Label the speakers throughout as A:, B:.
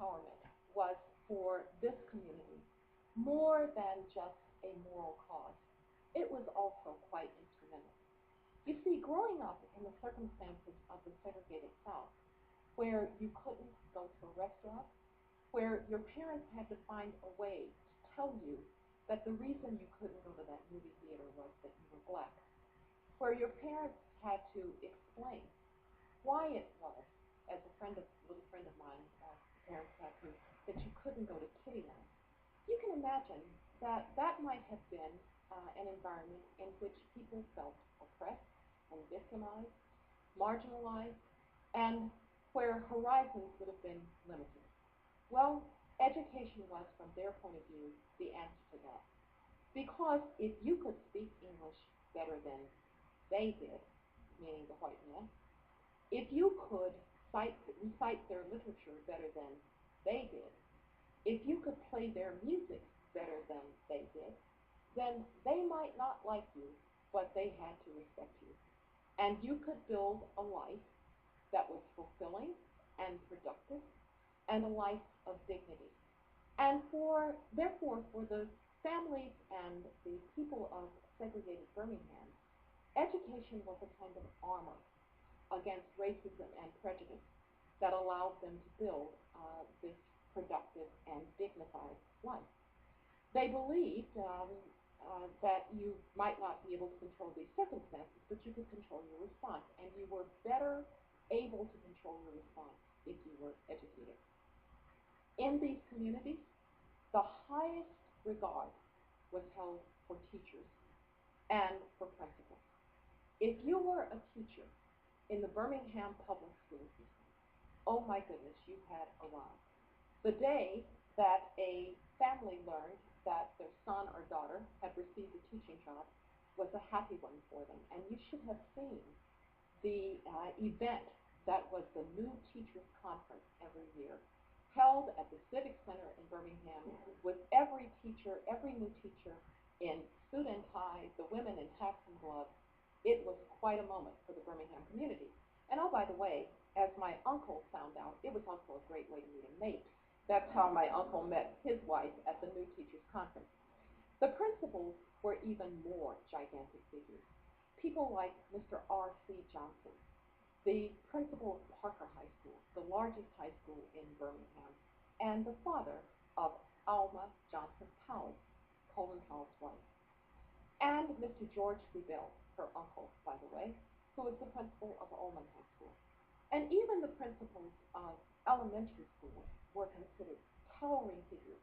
A: empowerment was for this community more than just a moral cause. It was also quite instrumental. You see, growing up in the circumstances of the segregated South, where you couldn't go to a restaurant, where your parents had to find a way to tell you that the reason you couldn't go to that movie theater was that you were black, where your parents had to explain why it was, as a little friend of mine, parents had to, that you couldn't go to Kittyland. You can imagine that that might have been an environment in which people felt oppressed and victimized, marginalized, and where horizons would have been limited. Well, education was, from their point of view, the answer to that. Because if you could speak English better than they did, meaning the white man, if you could recite their literature better than they did, if you could play their music better than they did, then they might not like you, but they had to respect you. And you could build a life that was fulfilling and productive and a life of dignity. And therefore, for the families and the people of segregated Birmingham, education was a kind of armor against racism and prejudice that allowed them to build this productive and dignified life. They believed that you might not be able to control these circumstances, but you could control your response, and you were better able to control your response if you were educated. In these communities, the highest regard was held for teachers and for principals. If you were a teacher in the Birmingham public school system, oh my goodness, you had arrived. The day that a family learned that their son or daughter had received a teaching job was a happy one for them. And you should have seen the event that was the New Teachers Conference every year, held at the Civic Center in Birmingham, with every teacher, every new teacher in suit and tie, the women in hats and gloves. It was quite a moment for the Birmingham community. And oh, by the way, as my uncle found out, it was also a great way to meet a mate. That's how my uncle met his wife at the New Teachers Conference. The principals were even more gigantic figures. People like Mr. R.C. Johnson, the principal of Parker High School, the largest high school in Birmingham, and the father of Alma Johnson Powell, Colin Powell's wife, and Mr. George Bell, her uncle, by the way, who was the principal of Ullman High School. And even the principals of elementary schools were considered towering figures,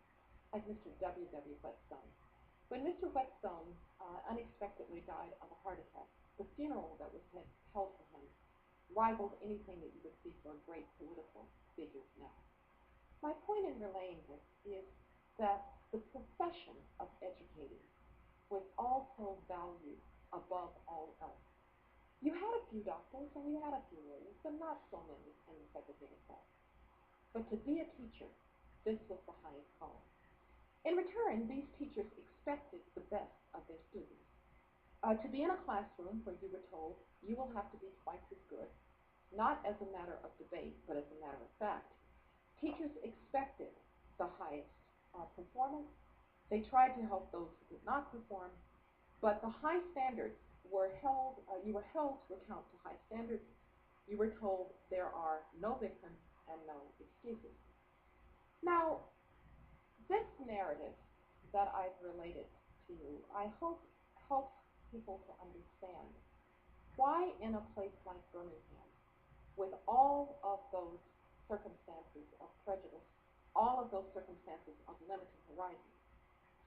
A: like Mr. W. W. Whetstone. When Mr. Whetstone unexpectedly died of a heart attack, the funeral that was held for him rivaled anything that you would see for great political figures now. My point in relaying this is that the profession of educating was also valued above all else. You had a few doctors and you had a few lawyers, but not so many in the segregated South. But to be a teacher, this was the highest calling. In return, these teachers expected the best of their students. To be in a classroom where you were told you will have to be twice as good, not as a matter of debate, but as a matter of fact, teachers expected the highest performance. They tried to help those who did not perform, but the high standards were held, you were held to account to high standards. You were told there are no victims and no excuses. Now, this narrative that I've related to you, I hope helps people to understand why in a place like Birmingham, with all of those circumstances of prejudice, all of those circumstances of limited horizons,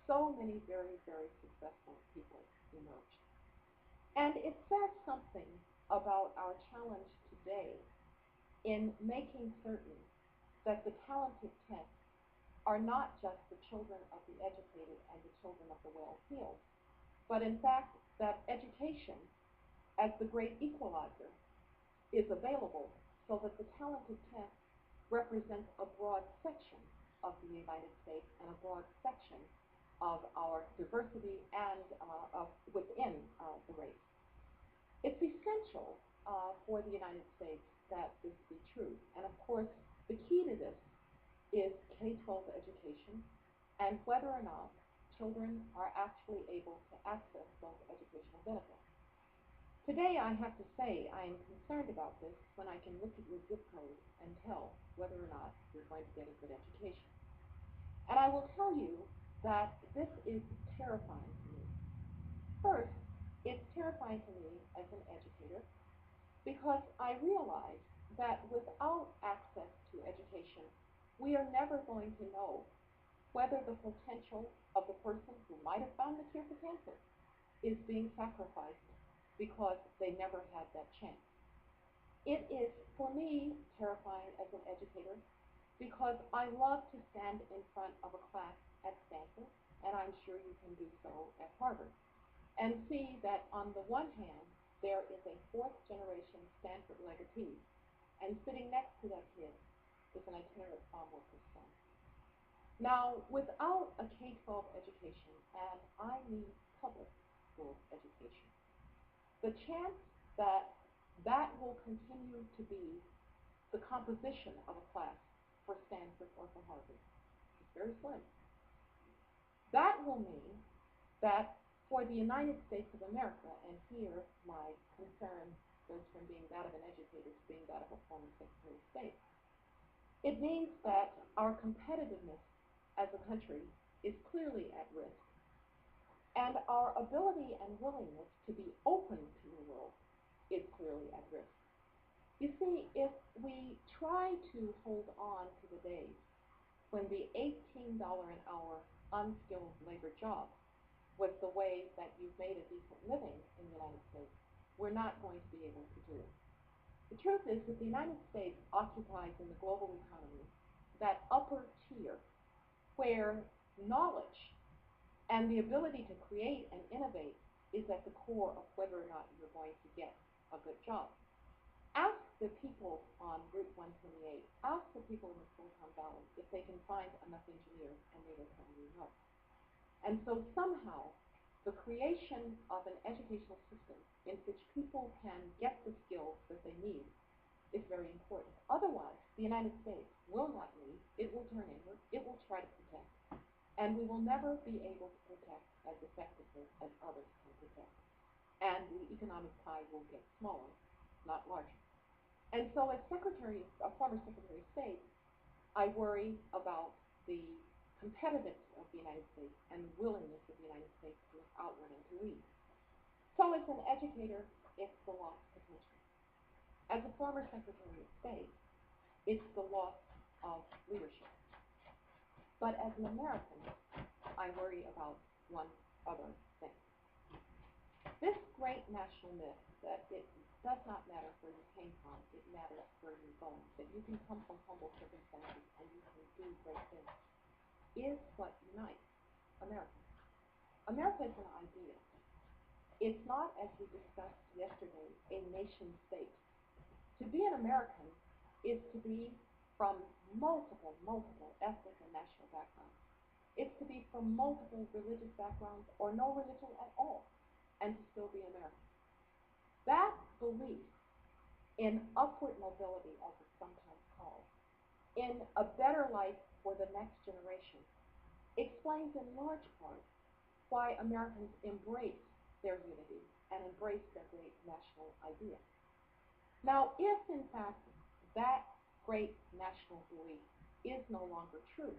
A: so many very, very successful people emerged. And it says something about our challenge today in making certain that the talented 10 are not just the children of the educated and the children of the well-heeled, but in fact that education, as the great equalizer, is available so that the talented 10 represents a broad section of the United States and a broad section of our diversity and within the race. It's essential for the United States that this be true. And of course, the key to this is and whether or not children are actually able to access those educational benefits. Today, I have to say I am concerned about this when I can look at your zip code and tell whether or not you're going to get a good education. And I will tell you that this is terrifying to me. First, it's terrifying to me as an educator because I realize that without access to education, we are never going to know whether the potential of the person who might have found the cure for cancer is being sacrificed because they never had that chance. It is, for me, terrifying as an educator because I love to stand in front of a class at Stanford, and I'm sure you can do so at Harvard, and see that on the one hand, there is a fourth generation Stanford legatee, and sitting next to that kid is an itinerant farm worker's son. Now, without a K-12 education, and I mean public school education, the chance that that will continue to be the composition of a class for Stanford or for Harvard is very slim. That will mean that for the United States of America, and here my concern goes from being that of an educator to being that of a former Secretary of State, it means that our competitiveness as a country is clearly at risk, and our ability and willingness to be open to the world is clearly at risk. You see, if we try to hold on to the days when the $18 an hour unskilled labor job was the way that you've made a decent living in the United States, we're not going to be able to do it. The truth is that the United States occupies in the global economy that upper tier where knowledge and the ability to create and innovate is at the core of whether or not you're going to get a good job. Ask the people on Route 128, ask the people in the Silicon Valley if they can find enough engineers, and they will tell you no. And so somehow, the creation of an educational system in which people can get the skills that they need is very important. Otherwise, the United States will not lead, it will turn inward, it will try to protect, and we will never be able to protect as effectively as others can protect. And the economic pie will get smaller, not larger. And so as former Secretary of State, I worry about the competitiveness of the United States and the willingness of the United States to look outward and to lead. So as an educator, it's the lost potential. As a former Secretary of State, it's the loss of leadership. But as an American, I worry about one other thing. This great national myth that it does not matter where you came from, it matters where you're going, that you can come from humble circumstances and you can do great things, is what unites America. America is an idea. It's not, as we discussed yesterday, a nation state. To be an American is to be from multiple ethnic and national backgrounds. It's to be from multiple religious backgrounds or no religion at all, and to still be American. That belief in upward mobility, as it's sometimes called, in a better life for the next generation, explains in large part why Americans embrace their unity and embrace their great national idea. Now, if in fact that great national belief is no longer true,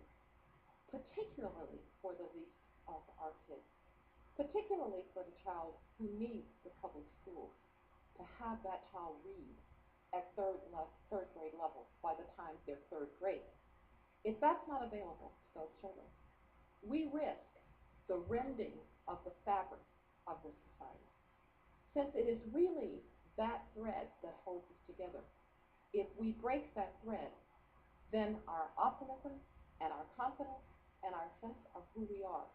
A: particularly for the least of our kids, particularly for the child who needs the public schools to have that child read at third grade level by the time they're third grade. If that's not available to those children, we risk the rending of the fabric of this society. Since it is really that thread that holds us together, if we break that thread, then our optimism and our confidence and our sense of who we are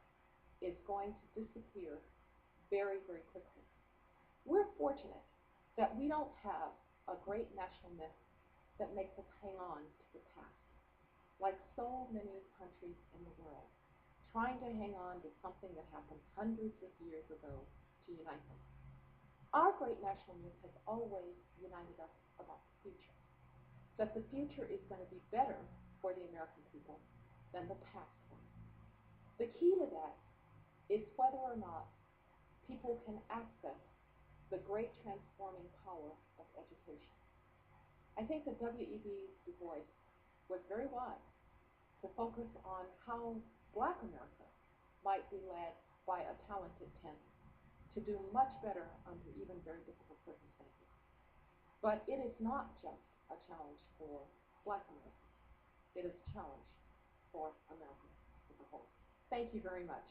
A: is going to disappear very, very quickly. We're fortunate that we don't have a great national myth that makes us hang on to the past, like so many countries in the world, trying to hang on to something that happened hundreds of years ago to unite them. Our great national myth has always united us about the future, that the future is going to be better for the American people than the past was. The key to that is whether or not people can access the great transforming power of education. I think that W.E.B. Du Bois was very wise to focus on how Black America might be led by a talented pen to do much better under even very difficult circumstances. But it is not just a challenge for Black America. It is a challenge for America as a whole. Thank you very much.